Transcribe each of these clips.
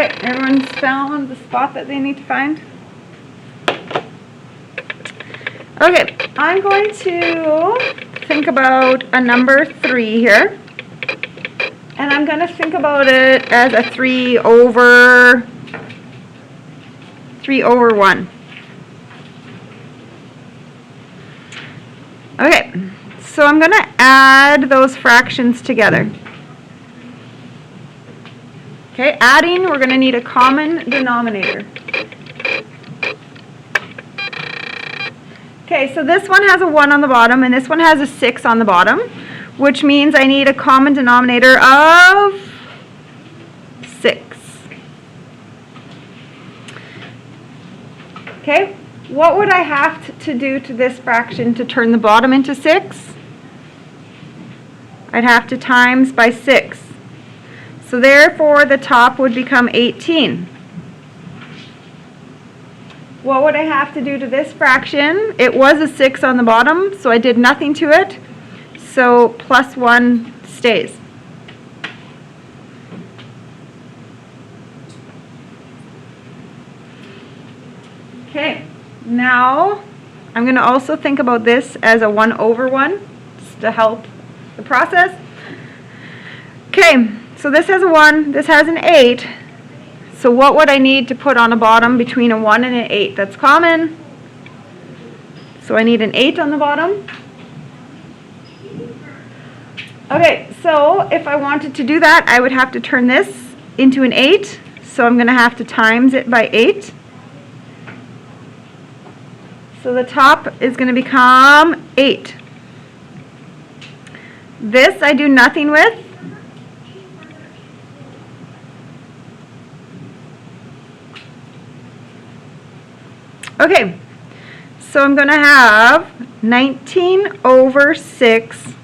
right, everyone's found the spot that they need to find? Okay, I'm going to think about a number 3 here. And I'm going to think about it as a 3 over 1. Okay, so I'm going to add those fractions together. Okay, adding, we're going to need a common denominator. Okay, so this one has a 1 on the bottom and this one has a 6 on the bottom, which means I need a common denominator of 6. Okay, what would I have to do to this fraction to turn the bottom into 6? I'd have to times by 6. So therefore the top would become 18. What would I have to do to this fraction? It was a 6 on the bottom, so I did nothing to it. So plus 1 stays. Okay, now I'm going to also think about this as a 1 over 1, just to help the process. Okay, so this has a 1, this has an 8. So what would I need to put on the bottom between a 1 and an 8? That's common. So I need an 8 on the bottom. Okay, so if I wanted to do that, I would have to turn this into an 8. So I'm going to have to times it by 8. So the top is going to become 8. This I do nothing with. Okay, so I'm going to have 19 over 6,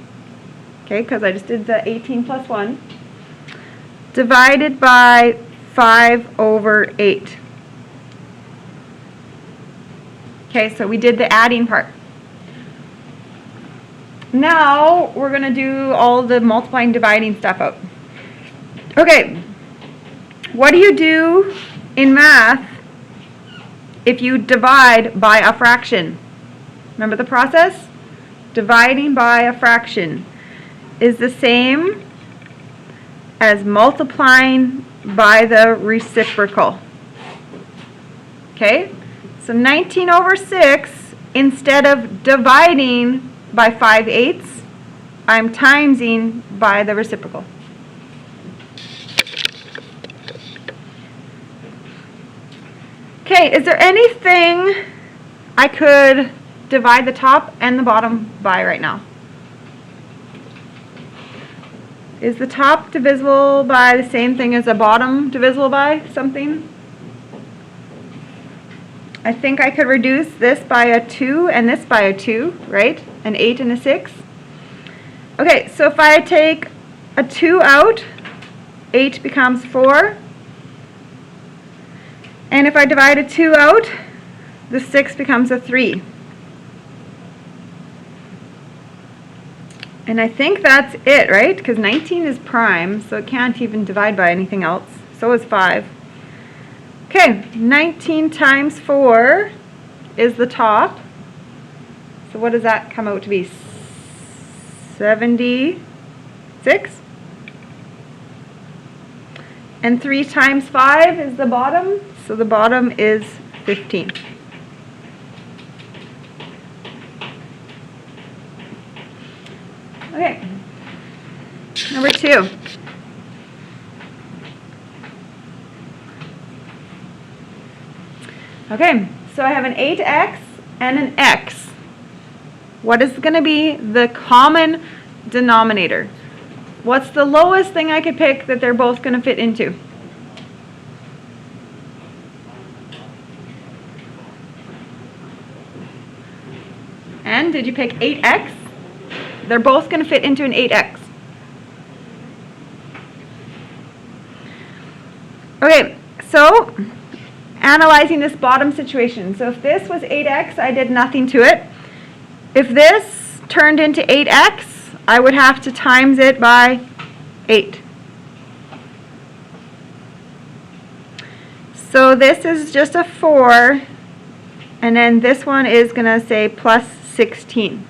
okay, because I just did the 18 plus 1, divided by 5 over 8. Okay, so we did the adding part. Now we're going to do all the multiplying, dividing stuff out. Okay, what do you do in math if you divide by a fraction? Remember the process? Dividing by a fraction is the same as multiplying by the reciprocal. Okay? So 19 over 6, instead of dividing by 5/8, I'm timesing by the reciprocal. Okay, is there anything I could divide the top and the bottom by right now? Is the top divisible by the same thing as the bottom divisible by something? I think I could reduce this by a 2 and this by a 2, right? An 8 and a 6. Okay, so if I take a 2 out, 8 becomes 4. And if I divide a 2 out, the 6 becomes a 3. And I think that's it, right? Because 19 is prime, so it can't even divide by anything else. So is 5. Okay, 19 times 4 is the top. So what does that come out to be? 76? And 3 times 5 is the bottom. So the bottom is 15. Okay, number 2. Okay, so I have an 8x and an x. What is going to be the common denominator? What's the lowest thing I could pick that they're both going to fit into? And did you pick 8x? They're both going to fit into an 8x. Okay, so analyzing this bottom situation. So if this was 8x, I did nothing to it. If this turned into 8x, I would have to times it by 8. So this is just a 4, and then this one is going to say plus 16.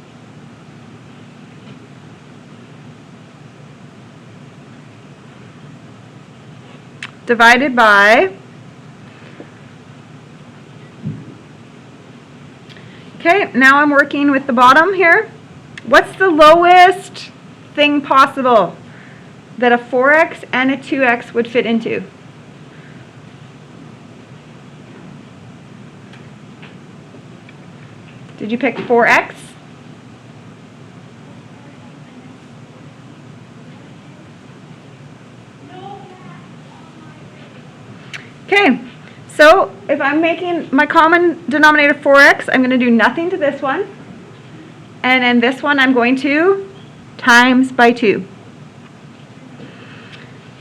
Divided by, okay, now I'm working with the bottom here. What's the lowest thing possible that a 4x and a 2x would fit into? Did you pick 4x? Okay, so if I'm making my common denominator 4x, I'm going to do nothing to this one. And then this one I'm going to times by 2.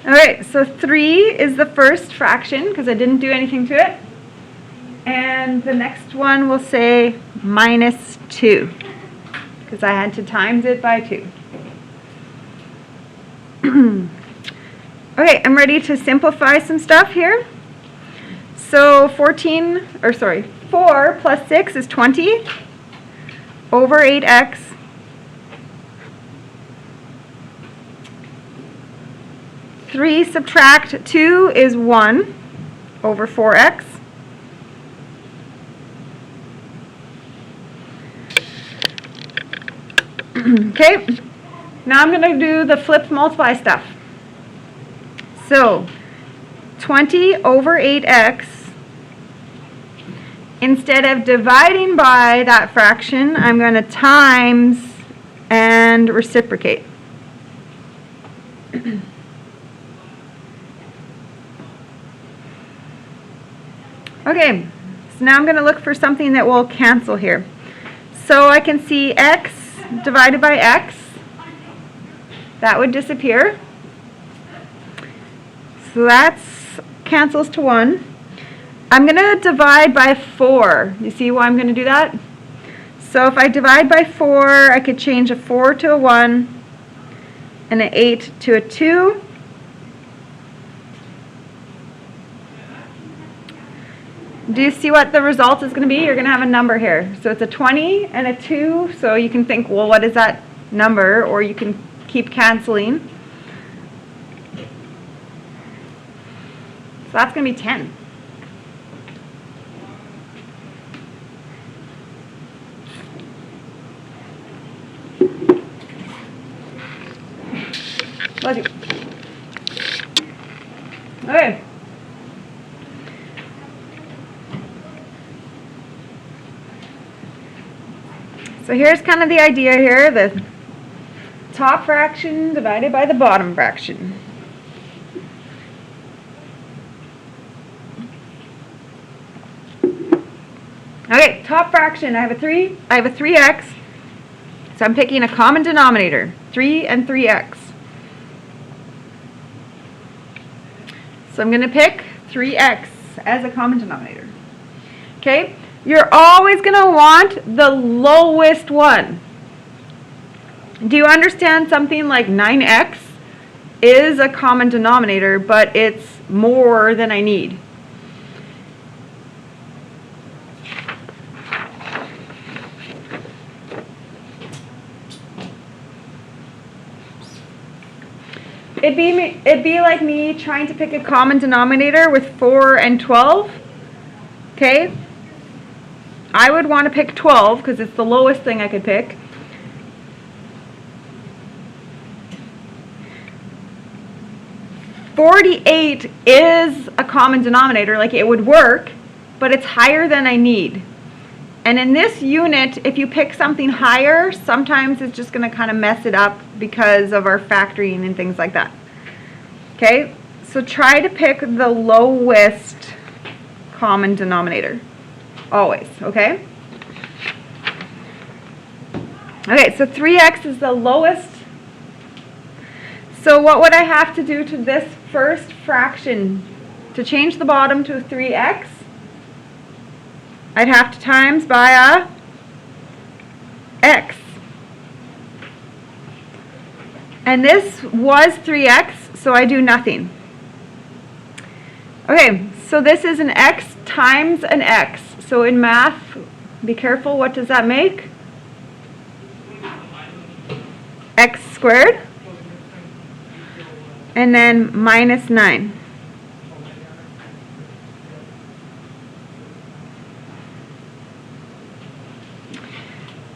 Alright, so 3 is the first fraction because I didn't do anything to it. And the next one will say minus 2 because I had to times it by 2. Okay, I'm ready to simplify some stuff here. So 4 plus 6 is 20 over 8x. Three subtract 2 is 1 over 4x. Okay, now I'm going to do the flipped multiply stuff. So 20 over 8x, instead of dividing by that fraction, I'm going to times and reciprocate. Okay, so now I'm going to look for something that will cancel here. So I can see x divided by x. That would disappear. So that cancels to 1. I'm going to divide by 4. You see why I'm going to do that? So if I divide by 4, I could change a 4 to a 1 and an 8 to a 2. Do you see what the result is going to be? You're going to have a number here. So it's a 20 and a 2. So you can think, well, what is that number? Or you can keep canceling. So that's going to be 10. Bless you. Okay. So here's kind of the idea here, the top fraction divided by the bottom fraction. Okay, top fraction, I have a 3x, so I'm picking a common denominator, 3 and 3x. So I'm going to pick 3x as a common denominator. Okay, you're always going to want the lowest one. Do you understand something like 9x is a common denominator, but it's more than I need? It'd be like me trying to pick a common denominator with 4 and 12. Okay? I would want to pick 12 because it's the lowest thing I could pick. $48 is a common denominator, like it would work, but it's higher than I need. And in this unit, if you pick something higher, sometimes it's just going to kind of mess it up because of our factoring and things like that. Okay, so try to pick the lowest common denominator, always, okay? Okay, so 3x is the lowest. So what would I have to do to this first fraction to change the bottom to a 3x? I'd have to times by a x. And this was 3x, so I do nothing. Okay, So this is an x times an x. So in math, be careful, what does that make? X squared. And then minus 9.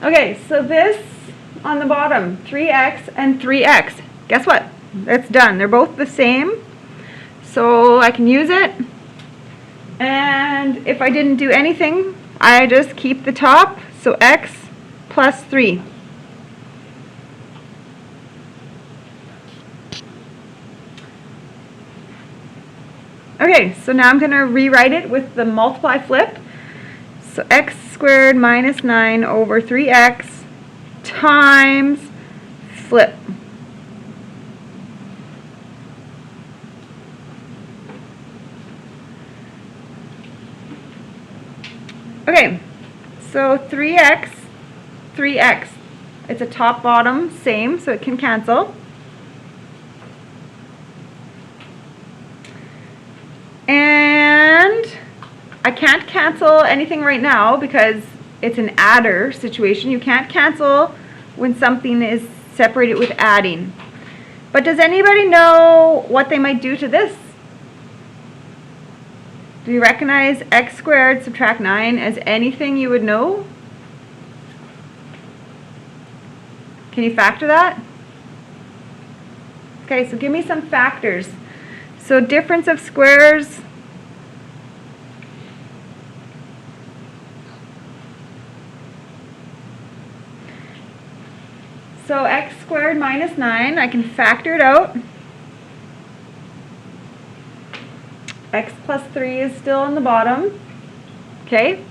Okay, so this on the bottom, 3x and 3x. Guess what? It's done. They're both the same. So I can use it. And if I didn't do anything, I just keep the top. So x plus 3. Okay, so now I'm going to rewrite it with the multiply flip. So x squared minus 9 over 3x times flip. Okay, so 3x, 3x. It's a top bottom, same, so it can cancel. And I can't cancel anything right now because it's an adder situation. You can't cancel when something is separated with adding. But does anybody know what they might do to this? Do you recognize x squared subtract 9 as anything you would know? Can you factor that? Okay, so give me some factors. So difference of squares. So x squared minus 9, I can factor it out. X plus 3 is still on the bottom. Okay.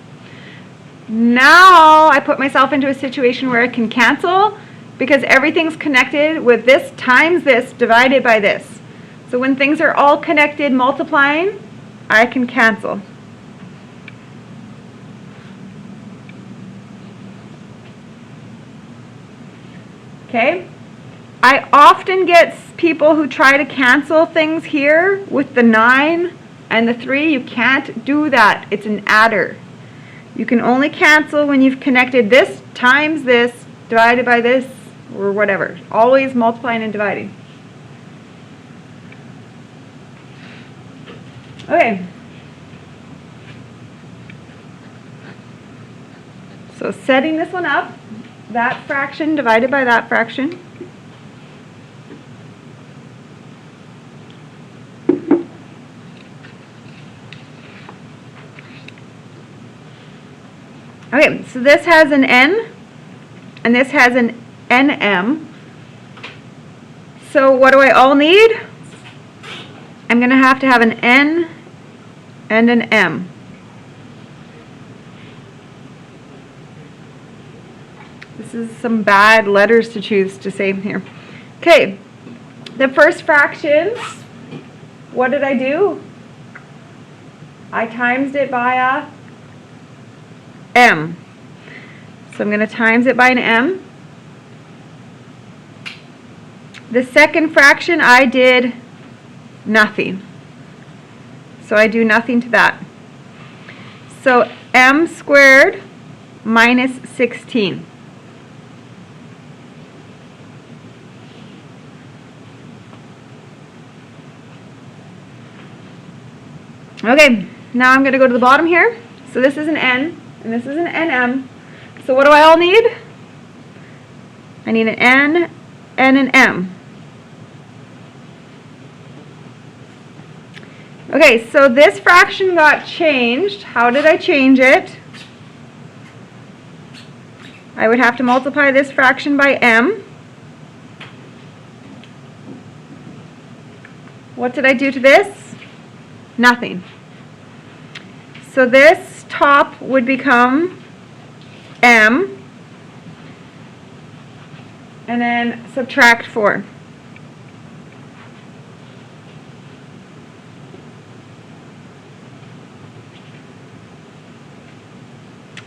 Now I put myself into a situation where I can cancel because everything's connected with this times this divided by this. So when things are all connected multiplying, I can cancel. Okay? I often get people who try to cancel things here with the 9 and the 3. You can't do that. It's an adder. You can only cancel when you've connected this times this divided by this or whatever. Always multiplying and dividing. Okay. So setting this one up, that fraction divided by that fraction. Okay, so this has an n, and this has an nm. So what do I all need? I'm going to have an n and an m. This is some bad letters to choose to say here. Okay, the first fractions, what did I do? I times it by a m. So I'm going to times it by an m. The second fraction I did nothing. So I do nothing to that. So m squared minus 16. Okay, now I'm going to go to the bottom here. So this is an n, and this is an nm. So what do I all need? I need an n and an m. Okay, so this fraction got changed. How did I change it? I would have to multiply this fraction by m. What did I do to this? Nothing. So this top would become m, and then subtract 4.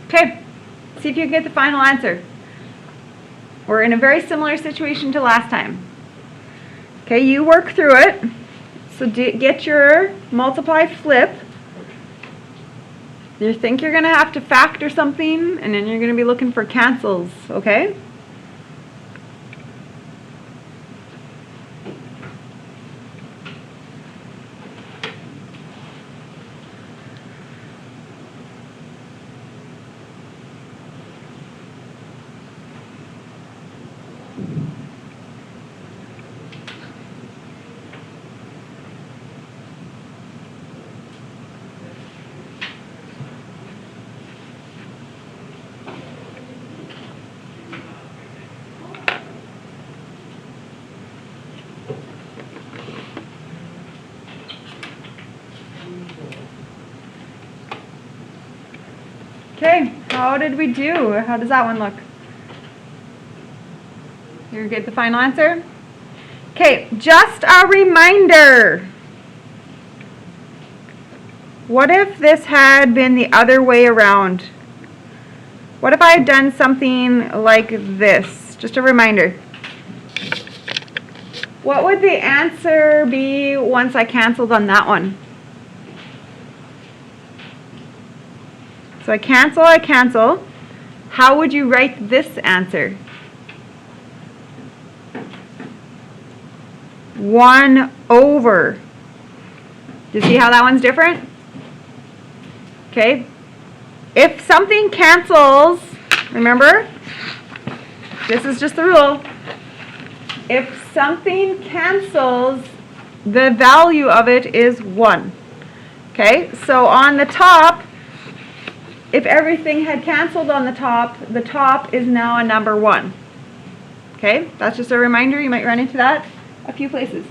Okay, see if you can get the final answer. We're in a very similar situation to last time. Okay, you work through it. So get your multiply flip. You think you're going to have to factor something, and then you're going to be looking for cancels, okay? Okay, how did we do? How does that one look? You get the final answer? Okay, just a reminder. What if this had been the other way around? What if I had done something like this? Just a reminder. What would the answer be once I canceled on that one? So I cancel. How would you write this answer? 1 over. Do you see how that one's different? Okay. If something cancels, remember, this is just the rule. If something cancels, the value of it is 1. Okay, so on the top, if everything had canceled on the top is now a number 1. Okay, that's just a reminder. You might run into that a few places.